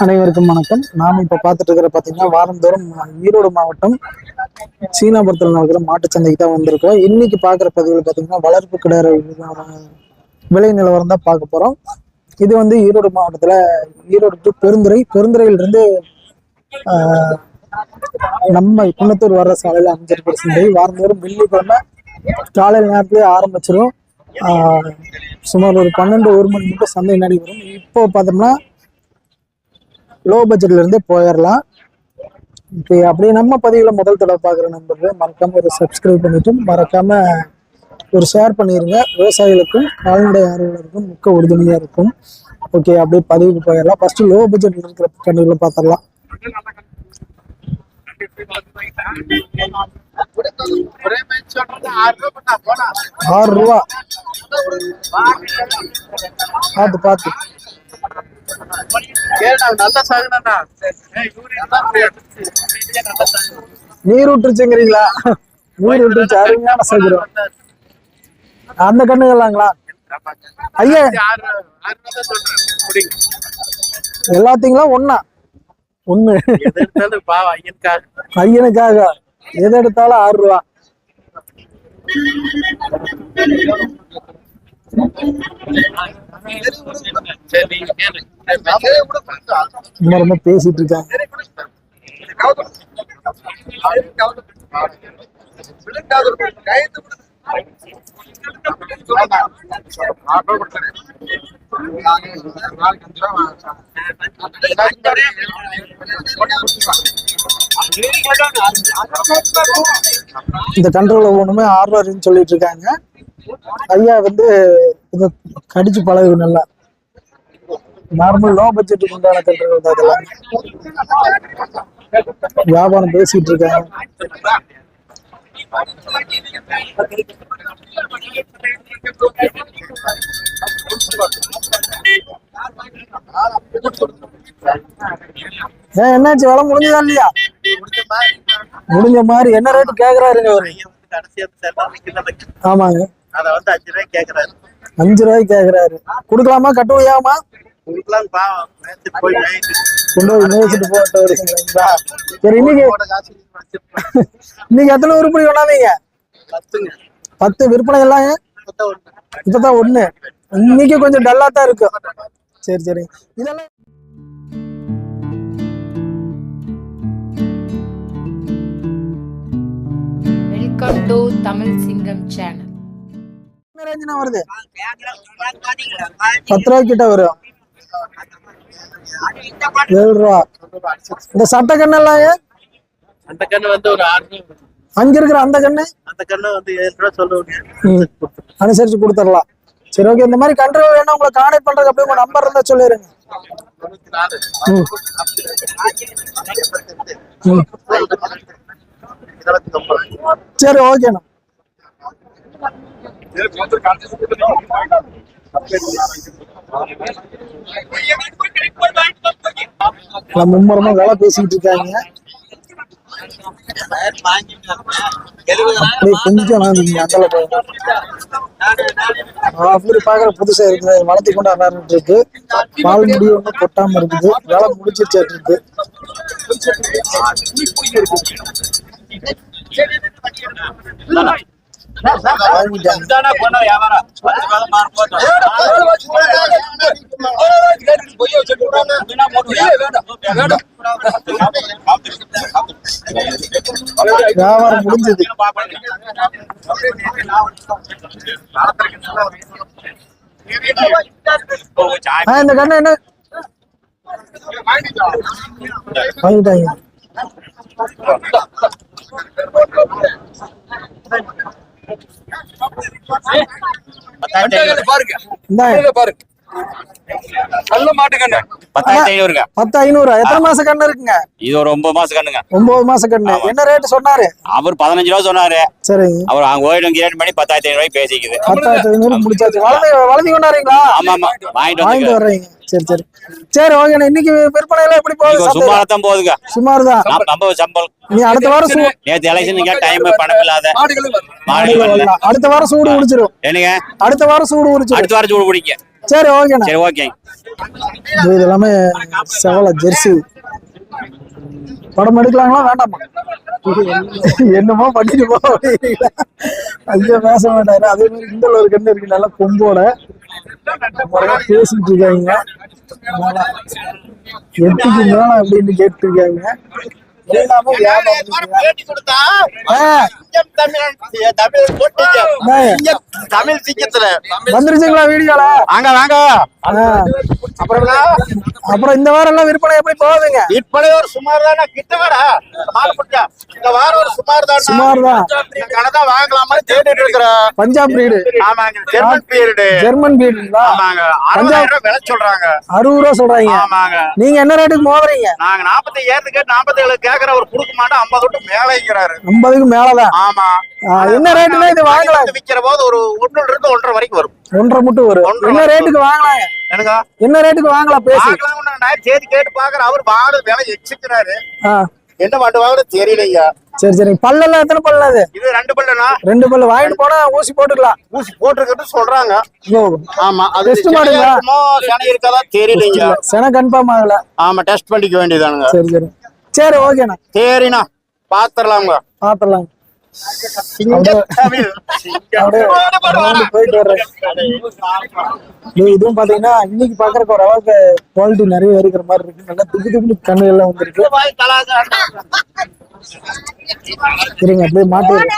அனைவருக்கும் வணக்கம். நாம் இப்ப பார்த்துட்டு இருக்கிற பாத்தீங்கன்னா வாரந்தோறும் ஈரோடு மாவட்டம் சீனாபுரத்தில் நடக்கிற மாட்டுச்சந்தைக்கு தான் வந்திருக்கோம். இன்னைக்கு பாக்குற பதிவுல பாத்தீங்கன்னா வளர்ப்பு கிடார விலை நிலவரம் தான் பார்க்க போறோம். இது வந்து ஈரோடு மாவட்டத்துல ஈரோடு டு பெருந்துறையில இருந்து நம்ம குன்னத்தூர் வர்ற சாலையில அமைஞ்சிருக்கிற சந்தை வாரந்தோறும் வெள்ளிக்கிழமை காலையில் நேரத்திலே ஆரம்பிச்சிடும். சுமார் ஒரு 12-1 மணி மட்டும் சந்தை நடைபெறும். இப்போ பார்த்தோம்னா லோ பட்ஜெட்ல இருந்தே போயிடலாம். இப்போ அப்படியே நம்ம பதிவுல முதல் தடவை பார்க்குற நண்பர்கள் மறக்காம ஒரு சப்ஸ்கிரைப் பண்ணிட்டு மறக்காம ஒரு ஷேர் பண்ணிடுங்க. விவசாயிகளுக்கும் கால்நடை ஆர்வலருக்கும் மிக்க உறுதுணையா இருக்கும். ஓகே, அப்படியே பதிவுக்கு போயிடலாம். ஃபர்ஸ்ட் லோ பட்ஜெட்ல இருக்கிற கண்டுகளை பார்த்துடலாம். 6 ரூபா பார்த்து பார்த்து நீர் விட்டுருச்சுங்கிறீங்களா? நீர் விட்டுருச்சு, அருமையான சகுரம். அந்த கண்ணுங்களாங்களா ஐயா? எல்லாத்தையும் ஒன்னா ஒண்ணு ஐயனுக்காக எது எடுத்தாலும் 6 ரூபா. ரொம்ப பேசிட்டு இருக்காங்க. இந்த கண்ட்ரோல் ஒவ்வொன்றுமே 6 ரூபாய்ன்னு சொல்லிட்டு இருக்காங்க. ஐயா வந்து இதை கடிச்சு பழகு நல்லா. நார்மல் லோ பட்ஜெட்டுக்கு உண்டான கண்ட்ரோல் தான் இதெல்லாம். வியாபாரம் பேசிட்டு இருக்காங்க. என்னாச்சு, வேலை முடிஞ்சதா இல்லையா? முடிஞ்ச மாதிரி. என்ன ரேட்டு கேக்குறாருங்க அவரு? ஆமாங்க, 5 ரூபாய்க்கு கேக்குறாரு. குடுக்கலாமா? கட்டுவையாமா? கொண்டு போய் மேய்ச்சிட்டு போட்டு வருங்களா? சரி, இன்னைக்கு எத்தனை உருப்படி கொண்டாந்தீங்க? 10 விற்பனை எல்லாம் இப்பதான் 1. இன்னைக்கு கொஞ்சம் டல்லா தான் இருக்கு. சரி சரி. இதெல்லாம் வெல்கம் டு தமிழ் சிங்கம் சேனல். வருது 10 ரூபாய் கிட்ட வரும். 7 ரூபா. இந்த சட்டை கண்ணெல்லாம் அந்த கண்ணு வந்து ஒரு 6 அங்க இருக்கிற அந்த கண்ணு வந்து 7 ரூபா சொல்லுவாங்க. அனுசரிச்சு கொடுத்துடலாம். சரி, ஓகே. இந்த மாதிரி கண்ட்ரோல் வேணும் உங்களை கான்டாக்ட் பண்றதுக்கு அப்படியே உங்க நம்பர் இருந்தா சொல்லிடுங்க. சரி, ஓகேண்ணா. மும்மரமா வேலை பேசிக்கிட்டு இருக்காங்க. கொஞ்சம் அப்படி பாக்குற புதுசா இருக்குது. வளர்த்தி கொண்டு அண்ணாட்டு இருக்கு. பால் முடி ஒன்றும் கொட்டாம இருக்குது. வேலை முடிச்சிருச்சாட்டு இருக்கு. வியாபாரம் முடிஞ்சது. இந்த கண்ணு என்ன வாங்கிட்டாங்க? பாருங்க, நல்ல மாட்டு கண்ணு 10,500. 10,500. எத்தனை மாச கண்ணு இருக்குங்க? இது ஒரு 9 மாச கண்ணுங்க. 9 மாச கண்ணு. என்ன ரேட் சொன்னாரு? அவர் 15 ரூபா சொன்னாரு. சரி, அவர் அங்க ஓயிடும் கிரேட் பண்ணி 10,500 பேசிக்குது. 10,500 முடிச்சாச்சு. வளர்த்தி கொண்டாடுறீங்களா? ஆமா ஆமா, வாங்கிட்டு வர்றீங்க. சரி சரி சரி, ஓகே. இன்னைக்கு விற்பனை எல்லாம் எப்படி போகுது? சுமாரா தான் போகுதுங்க. சுமார் தான். நம்ம சம்பளம் நீ அடுத்த வாரம் நேத்து எலெக்ஷன் டைம் பணம் இல்லாத அடுத்த வாரம் சூடு முடிச்சிடும். என்னங்க அடுத்த வாரம் சூடு முடிச்சிடும். அடுத்த வாரம் சூடு பிடிக்கும். சரி ஓகேண்ணா. சரி ஓகே. இது எல்லாமே செவல ஜெர்சி. படம் எடுக்கலாங்களா வேண்டாமா? என்னமோ பண்ணிட்டு போ. ஐயோ பேச மாட்டாரு. அதே மாதிரி இந்த ஒரு கண்ணு இருக்கு நல்லா கொம்போட பேசிட்டு இருக்காங்க. 8க்கு மேல அப்படின்னு கேட்டு இருக்காங்க. எல்லாமே தமிழ் சிங்கத்துல வந்துருச்சுங்களா வீடியோல? வாங்க வாங்க. அப்புறம் இந்த வாரம் எல்லாம் விற்பனை எப்படி போகுதுங்க? விற்பனை ஒரு சுமார் தானே. கிட்ட வாடா இந்த வாரம் ஒரு சுமார் தான். சுமார் தான். கடை தான் வாங்கலாமா தேடிட்டு இருக்கிறோம். பஞ்சாப் பிரீடு. ஆமாங்க. German breed. ஜெர்மன் பிரீடுங்களா? ஆமாங்க. 60,000 விலை சொல்றாங்க. 60 ரூபா சொல்றாங்க. ஆமாங்க. நீங்க என்ன ரேட்டுக்கு மோதுறீங்க? நாங்க 47 கேட்டு 47 கேக்குற ஒரு குடுக்க மாட்டோம். 50 விட்டு மேலேங்கிறாரு. 50க்கு மேலதான். ஆமா. என்ன ரேட்டுனா இது வாங்கலாம்? விக்கிற போது ஒரு 1 இருந்து 1.5 வரைக்கும் வரும். 1.5 மட்டும் வரும். என்ன ரேட்டுக்கு வாங்கலாம்? எனக்கு என்ன ரேட்டுக்கு வாங்கலாம்? பேசி சேதி கேட்டு பாக்குற. அவர் வாடு விலை எச்சிக்கிறாரு. என்ன மாட்டு வாங்குறது தெரியலையா? சரி சரி. பல்லெல்லாம் எத்தனை பல்லு? அது இது 2 பல்லுனா? 2 பல்லு. வாங்கிட்டு போனா ஊசி போட்டுக்கலாம். ஊசி போட்டுருக்கிறது சொல்றாங்க. ஆமா. அது டெஸ்ட் பண்ணுங்க. சனை இருக்கதா தெரியலையா? சென கன்ஃபார்ம் ஆகல. ஆமா டெஸ்ட் பண்ணிக்க வேண்டியதானுங்க. சரி சரி சரி ஓகேண்ணா. சரிண்ணா பாத்துடலாங்க. பாத்துடலாம். போயிட்டு வர்றேன். இதுவும் பாத்தீங்கன்னா இன்னைக்கு பாக்குறதுக்கு ஒரு அளவுக்கு குவாலிட்டி நிறைய இருக்கிற மாதிரி இருக்கு. நல்லா திக்கு திக்கு கண்ணு எல்லாம் வந்துருக்கு. சரிங்க அப்படியே மாட்டிடுறேன்.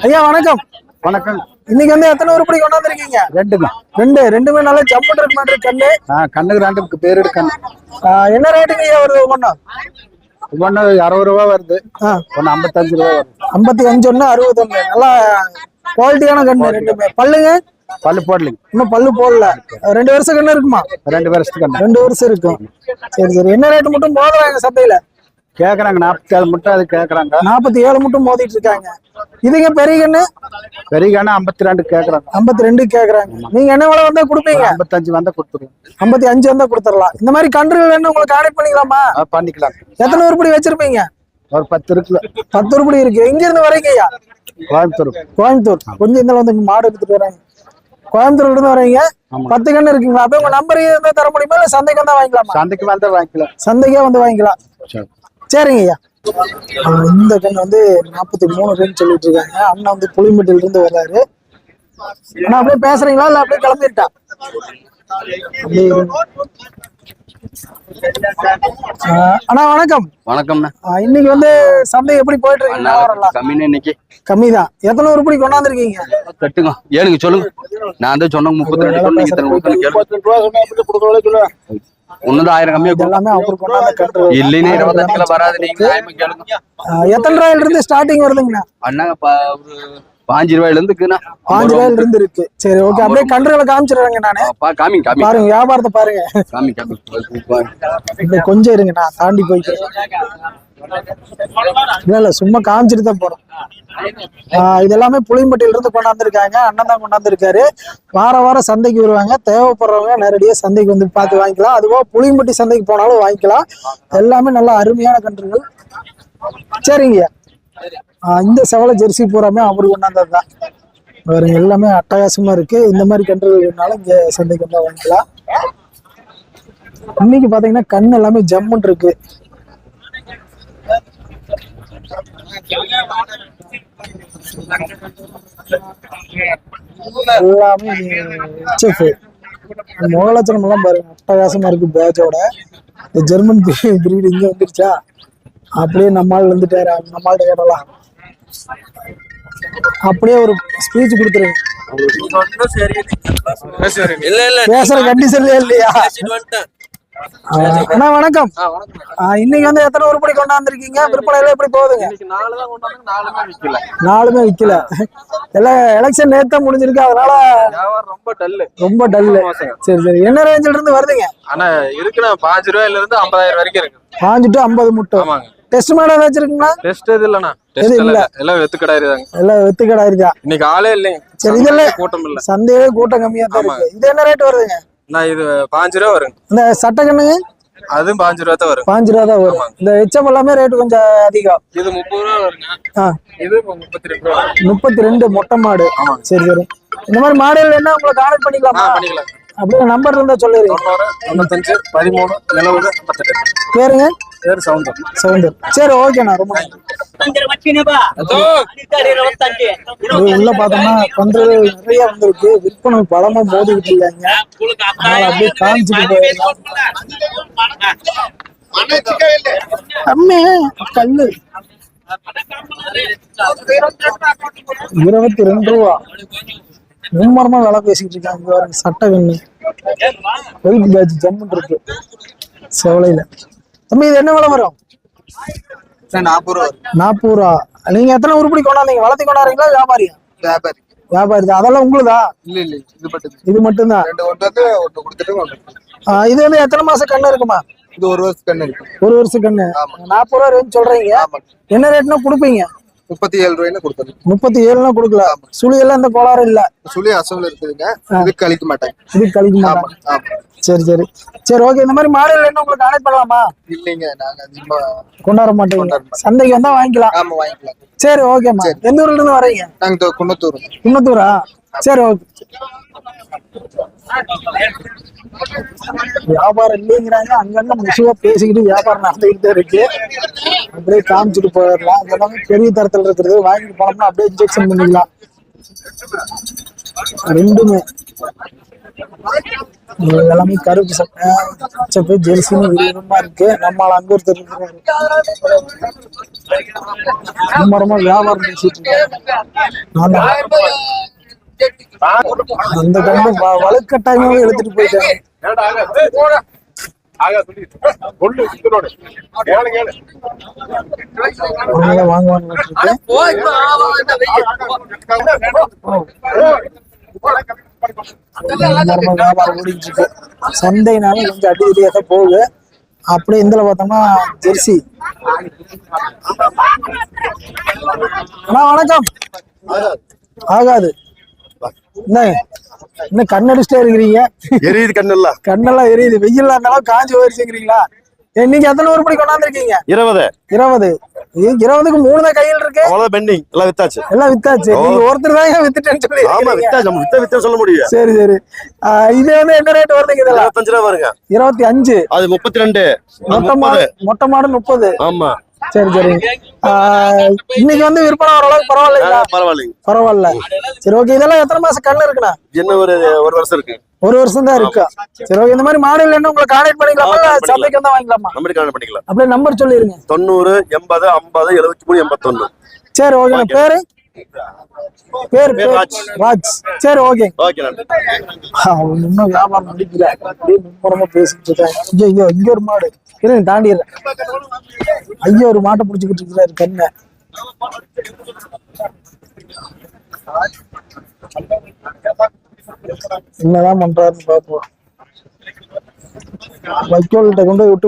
ஐயா வணக்கம். வணக்கம். இன்னைக்கு வந்து எத்தனை உருப்படி கொண்டாந்துருக்கீங்க? 2 ரெண்டுமே நல்லா ஜம்முன்னு இருக்க மாதிரி கண்ணு. கண்ணுக்கு 2 பேர் எடுக்கணும். என்ன ரேட்டுங்க ஐயா வருது ஒவ்வொன்னா? ஒண்ணு 60 ரூபா வருது. ஒண்ணு 55 ரூபா வருது. 55 ஒண்ணு 61. நல்லா குவாலிட்டியான கண்ணு ரெண்டுமே. பல்லுங்க? பல்லு போடலைங்க. இன்னும் பல்லு போடல. 2 வருஷம் கண்ணு இருக்குமா? 2 வருஷத்துக்கு 2 வருஷம் இருக்கும். சரி சரி. என்ன ரேட்டு மட்டும் மோதுறாங்க சந்தையில? கேக்குறாங்க 47 மட்டும். அது கேக்குறாங்க 47 மட்டும் மோதிட்டு இருக்காங்க. இதுங்க பெரிய கண்ணு? பெரிய கண்ணு 52 கேக்குறாங்க. 52 கேக்குறாங்க. நீங்க என்ன விலை வந்தா கொடுப்பீங்க? 55 வந்தா கொடுத்துருவோம். 55 வந்தா கொடுத்துடலாம். இந்த மாதிரி கன்றுகள் வேணும் உங்களுக்கு கான்டெக்ட் பண்ணிக்கலாமா? பண்ணிக்கலாம். எத்தனை உருப்படி வச்சிருப்பீங்க? ஒரு 10 இருக்குல்ல. 10 உருப்படி இருக்கு. எங்க இருந்து வரீங்க ஐயா? கோயம்புத்தூர். கொஞ்சம் இந்த வந்து மாடு எடுத்துட்டு வராங்க. கோயம்புத்தூர்ல இருந்து வரீங்க. 10 கண்ணு இருக்குங்களா? அப்ப உங்க நம்பர் இருந்தா தர முடியுமா? இல்ல சந்தைக்கு வந்தா வாங்கிக்கலாமா? சந்தைக்கு வந்தா வாங்கிக்கலாம். சந்தைக்கே வந்து வாங்கிக்கலாம். சரிங்க ஐயா. இந்த கண்ணு வந்து 43 சொல்லிட்டு இருக்காங்க. அண்ணா வந்து புளிமட்டில இருந்து வர்றாரு. அண்ணா அப்படியே பேசுறீங்களா இல்ல அப்படியே கிளம்பிட்டா? அண்ணா வணக்கம். வணக்கம்ண்ணா. இன்னைக்கு வந்து சந்தை எப்படி போயிட்டு இருக்கு? கம்மின்னு இன்னைக்கு கம்மிதான். எத்தனை உருப்படி கொண்டாந்துருக்கீங்க? கட்டுங்க ஏழுங்க சொல்லுங்க. நான் தான் சொன்னேன் 32 ஒண்ணுதான் 1000 கம்மியா எல்லாமே அவரு கொண்டாந்த கன்று. இல்லைன்னு 25 கிலோ வராது. நீங்க கேளுங்க. எத்தனை ரூபாயில இருந்து ஸ்டார்டிங் வருதுங்கண்ணா? அண்ணாங்க ஒரு 5 ரூபாயில இருந்து இருக்குண்ணா. 5 ரூபாயில இருந்து இருக்கு. சரி ஓகே. அப்படியே கன்றுகளை காமிச்சிடுறாங்க. நானு காமிங்க பாருங்க. வியாபாரத்தை பாருங்க. காமி கொஞ்சம் இருங்க. நான் தாண்டி போய்க்கிறேன். இல்ல சும்மா காமிச்சிட்டு தான் போறோம். இது எல்லாமே புளியம்பட்டியில இருந்து கொண்டாந்துருக்காங்க. அண்ணன் தான் கொண்டாந்துருக்காரு. வாரம் சந்தைக்கு வருவாங்க. தேவைப்படுறவங்க நேரடியா சந்தைக்கு வந்து பார்த்து வாங்கிக்கலாம். அதுபோக புளியம்பட்டி சந்தைக்கு போனாலும் வாங்கிக்கலாம். எல்லாமே நல்ல அருமையான கன்றுகள். சரிங்கய்யா. இந்த செவல ஜெர்சி பூராமே அவரு கொண்டாந்தது தான். வேற எல்லாமே அட்டகாசமா இருக்கு. இந்த மாதிரி கன்றுகள் வேணாலும் இங்க சந்தைக்கு வந்தா வாங்கிக்கலாம். இன்னைக்கு பாத்தீங்கன்னா கண் எல்லாமே ஜம்முன்னு இருக்கு. எல்லாமே முகலட்சணம் எல்லாம் பாருங்க அட்டகாசமா இருக்கு. பேஜோட இந்த ஜெர்மன் பிரீடு இங்க வந்துருச்சா? அப்படியே நம்மால் வந்துட்டாரு. நம்மள்ட்ட கேட்டலாம். அப்படியே ஒரு ஸ்பீச் கொடுத்துருங்க. பேசுற கண்டிஷன்ல இல்லையா? அண்ணா வணக்கம். இன்னைக்கு வந்து எத்தனை உருப்படி கொண்டாந்துருக்கீங்க? விற்பனை எல்லாம் எப்படி போகுதுங்க? 4மே விக்கல. எல்லாம் எலெக்ஷன் நேத்தா முடிஞ்சிருக்கு. அதனால ரொம்ப டல்லு. சரி சரி. என்ன ரேஞ்சில இருந்து வருதுங்க? ஆனா இருக்குண்ணா 5 ரூபாயில இருந்து 50,000 வரைக்கும் இருக்கு. 5 to 50 மட்டும். டெஸ்ட் மாடல் ஏதாச்சும் இருக்குங்களா? டெஸ்ட் இது இல்லண்ணா. டெஸ்ட் இல்ல. எல்லாம் வெத்துக்கடா இருக்காங்க. எல்லாம் வெத்துக்கடா இருக்கா? இன்னைக்கு ஆளே இல்லைங்க. சரி. இதெல்லாம் கூட்டம் இல்ல. சந்தையிலே கூட்டம் கம்மியா தான் இருக்கு. இது என்ன ரேட் வருதுங்க? நான் இது 5 ரூபா வருங்க. இந்த சட்டை கண்ணுங்க அதுவும் 5 ரூபா தான் வரும். 5 ரூபா தான் வரும். இந்த ஹெச்எப் எல்லாமே ரேட்டு கொஞ்சம் அதிகம். இது 30 ரூபா வருங்க. இது 32 ரூபா. 32 மொட்டை மாடு. சரி சரி. இந்த மாதிரி மாடுகள் என்ன உங்களை கான்டாக்ட் பண்ணிக்கலாமா? பண்ணிக்கலாம். அப்படியே நம்பர் இருந்தா சொல்லிடுங்க. 90 55 13 70 58. பேருங்க? பேர் சவுந்தர். சவுந்தர். சரி ஓகேண்ணா, ரொம்ப நன்றி. உள்ள பார்த்தோம்னா கன்றுகள் நிறைய வந்திருக்கு. விற்பனை பழமா மோதிக்கிட்டு இருக்காங்க. அதனால அப்படியே காமிச்சிட்டு போயிடலாம். அம்மே கல்லு 22 ரூபா. மும்மரமா விலை பேசிக்கிட்டு இருக்காங்க. சட்டை கண்ணு ஒயிட் பேட்ச் ஜம்முன் இருக்கு செவலையில. தம்பி இது என்ன விலை வரும்? 40 ரூபா. 40 ரூபா. நீங்க எத்தனை உருப்படி கொண்டாந்தீங்க? வளர்த்தி கொண்டாடுறீங்களா வியாபாரியா? வியாபாரி. வியாபாரி தான். அதெல்லாம் உங்களுதா? இல்ல இது மட்டும்தான். 2 ஒன்று கொடுத்துட்டு இது வந்து எத்தனை மாசம் கண்ணு இருக்குமா? இது 1 வருஷம் கண்ணு இருக்கு. 1 வருஷம் கண்ணு. 40 ரூபா ரேட் சொல்றீங்க. என்ன ரேட்னா கொடுப்பீங்க? 37 ரூபாய்னு கொடுத்தது. 37 கொடுக்கல. சுழி எல்லாம் இந்த கோளாறு இல்ல. சுழி அசவுல இருக்குதுங்க. இது கழிக்க மாட்டாங்க. இது கழிக்க மாட்டாங்க. சரி சரி சரி ஓகே. இந்த மாதிரி மாடல் என்ன உங்களுக்கு கான்டாக்ட் பண்ணலாமா? இல்லைங்க, நாங்க அதிகமா கொண்டாட மாட்டோம். சந்தைக்கு வந்தா வாங்கிக்கலாம். ஆமா வாங்கிக்கலாம். சரி ஓகேம்மா. எந்த ஊர்ல இருந்து வரீங்க? நாங்க குன்னத்தூர். குன்னத்தூரா? சரி ஓகே. வியாபாரம் இல்லைங்கிறாங்க. அங்கங்க முசுவா பேசிக்கிட்டு வியாபாரம் நடந்துகிட்டே இருக்கு. அப்படியே காமிச்சிட்டு போயிடலாம். எல்லாமே பெரிய தரத்துல இருக்கிறது. வாங்கிட்டு போனோம்னா அப்படியே இன்ஜெக்ஷன் பண்ணிக்கலாம். ரெண்டுமே எல்லாமே கருப்பு சட்டை ஜெர்சின்னு விருப்பமா இருக்கு. நம்மளால அங்க ஒருத்தர் இருக்கிறாரு. மரமா வியாபாரம் பேசிட்டு இருக்காங்க. அந்த கண்ணு வலுக்கட்டாயமாவே எடுத்துட்டு போயிட்டாங்க. வாங்குவாங்க. வியாபாரம் ஓடிட்டு இருக்கு. சந்தைனால கொஞ்சம் அடிக்கடியாக தான் போகுது. அப்படியே இந்த பார்த்தோம்னா ஜெர்சி. அண்ணா வணக்கம். ஆகாது. என்ன கண்ணடிச்சிட்டே இருக்கிறீங்க? எரியுது கண்ணெல்லாம் எரியுது. வெயில்ல இருந்தாலும் காஞ்சி போயிருச்சுங்கிறீங்களா? நீங்க எத்தனை உருப்படி கொண்டாந்துருக்கீங்க? 20. 20க்கு 3 தான் கையில் இருக்கு. அவ்வளவு பெண்டிங். எல்லாம் வித்தாச்சு. நீங்க ஒருத்தர் தான் வித்துட்டேன்னு சொல்லி. ஆமா வித்தாச்சு. நம்ம வித்த சொல்ல முடியும். சரி சரி. இது வந்து என்ன ரேட் வருதுங்க? இதெல்லாம் 25 ரூபா வருங்க. 25. அது 32. மொட்டை மாடு 30. ஆமா சரி சரி. இன்னைக்கு வந்து விற்பனை ஓரளவுக்கு பரவாயில்லைங்களா? பரவாயில்ல. சரி ஓகே. இதெல்லாம் எத்தனை மாசம் கண்ணு இருக்குண்ணா? என்ன ஒரு வருஷம் இருக்கு. 1 வருஷம் தான் இருக்கா? சரி ஓகே. இந்த மாதிரி மாடல் என்ன உங்களுக்கு கான்டாக்ட் பண்ணிக்கலாமா? சந்தைக்கு வந்தா வாங்கிக்கலாமா? நம்பர் கான்டாக்ட் பண்ணிக்கலாம். அப்படியே நம்பர் சொல்லிருங்க. 90 80 50 73 81. சரி ஓகே. பேரு? பேர் ராஜ். சரி ஓகே. இன்னும் வியாபாரம் முடிக்கல. அப்படியே மும்முரமா பேசிட்டு இருக்கேன். ஐயோ இங்க ஒரு மாடு இருங்க, தாண்டிடுறேன். ஐயோ ஒரு மாட்டை பிடிச்சிக்கிட்டு இருக்கிறாரு கண்ணை. என்னதான் பண்றாருன்னு பாப்போம். வைக்கோல்கிட்ட கொண்டு விட்டு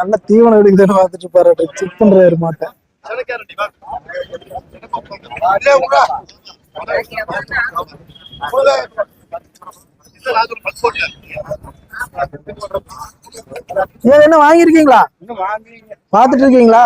நல்ல தீவனம் எடுக்குதுன்னு பார்த்துட்டு பாரு. செக் பண்றாரு மாட்டை. என்ன வாங்கிருக்கீங்களா? பாத்துட்டு இருக்கீங்களா?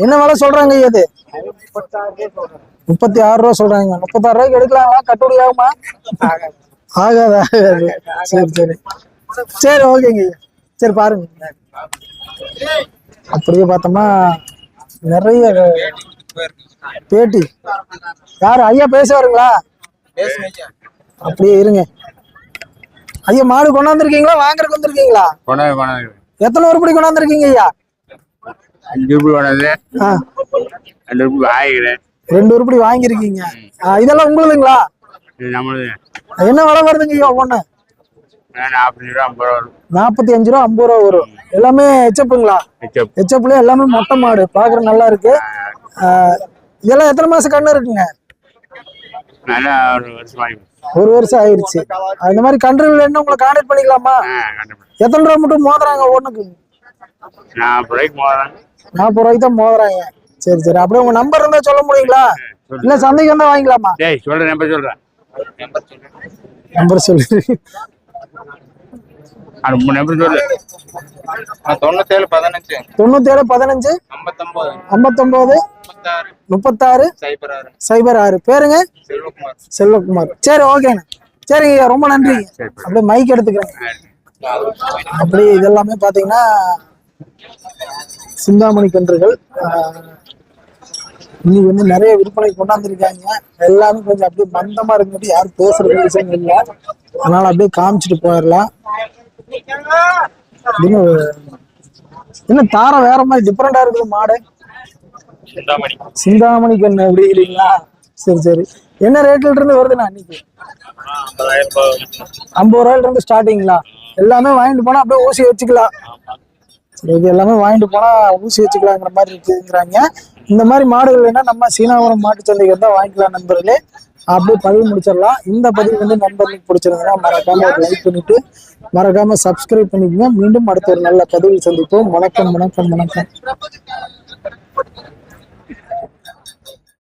என்ன விலை சொல்றாங்க? இது 36 ரூபா சொல்றாங்க. 36 ரூபாய்க்கு எடுக்கலாங்களா? கட்டுப்படி ஆகுமா? ஆகாது. சரி சரி சரி ஓகேங்க. சரி பாருங்க. அப்படியே பார்த்தோம்னா நிறைய பேட்டி. யாரு ஐயா பேசுவாருங்களா? அப்படியே இருங்க. ஐயா மாடு கொண்டாந்துருக்கீங்களா? வாங்குறதுக்கு வந்திருக்கீங்களா? எத்தனை உருப்படி கொண்டாந்துருக்கீங்க ஐயா? 2 உருப்படி வாங்கிருக்கீங்க. இதெல்லாம் உங்களுதுங்களா? என்ன விலை வருதுங்க ஐயா ஒண்ணு? 45 ரூபா 50 ரூபா வரும். எல்லாமே ஹெச்எப்புங்களா? ஹெச்எப்ல எல்லாமே மொட்டை மாடு. பாக்குற நல்லா இருக்கு. இதெல்லாம் எத்தனை மாசம் கண்ணு இருக்குங்க? 1 வருஷம் ஆயிடுச்சு. அந்த மாதிரி கன்றுகள் என்ன உங்களை கான்டாக்ட் பண்ணிக்கலாமா? எத்தனை ரூபா மட்டும் மோதுறாங்க ஒண்ணுக்கு? 40 ரூபாய்க்கு தான் மோதுறாங்க. சரி சரி. அப்படியே உங்க நம்பர் இருந்தா சொல்ல முடியுங்களா? இல்ல சந்தைக்கு வந்தா வாங்கிக்கலாமா? நம்பர் சொல்லு. அது 3 சொல்லு 97 15 97 15 59 59 36 06. பேருங்க செல்வகுமார். செல்வகுமார். சரி, ஓகேண்ணா. சரிங்க, ரொம்ப நன்றிங்க. அப்படியே மைக் எடுத்துக்கிறேன். அப்படி இதெல்லாமே பாத்தீங்கன்னா சிந்தாமணி கன்றுகள். இன்னைக்கு வந்து நிறைய விற்பனை கொண்டாந்துருக்காங்க. எல்லாமே கொஞ்சம் அப்படியே மந்தமா இருக்கும்போது யாரும் பேசுறது விஷயம் இல்லை. அதனால அப்படியே காமிச்சிட்டு போயிடலாம். இன்னும் தாரம் வேற மாதிரி டிஃப்ரெண்டா இருக்குது மாடு. சிந்தாமணி கண்ணு அப்படிங்கிறீங்களா? சரி சரி. என்ன ரேட்ல இருந்து வருதுண்ணா இன்னைக்கு? 50 ரூபாயில இருந்து ஸ்டார்டிங்களா? எல்லாமே வாங்கிட்டு போனா அப்படியே ஊசி வச்சுக்கலாம். சரி, இது எல்லாமே வாங்கிட்டு போனா ஊசி வச்சுக்கலாங்கிற மாதிரி இருக்குங்கிறாங்க. இந்த மாதிரி மாடுகள் வேணா நம்ம சீனாபுரம் மாட்டு சந்தைக்கு தான் வாங்கிக்கலாம் நண்பர்களே. அப்படியே பதிவு முடிச்சிடலாம். இந்த பதிவு வந்து நண்பர்களுக்கு பிடிச்சிருந்தா மறக்காம ஒரு லைக் பண்ணிட்டு மறக்காம சப்ஸ்கிரைப் பண்ணிக்கோங்க. மீண்டும் அடுத்த ஒரு நல்ல பதிவில் சந்திப்போம். வணக்கம் வணக்கம் வணக்கம்.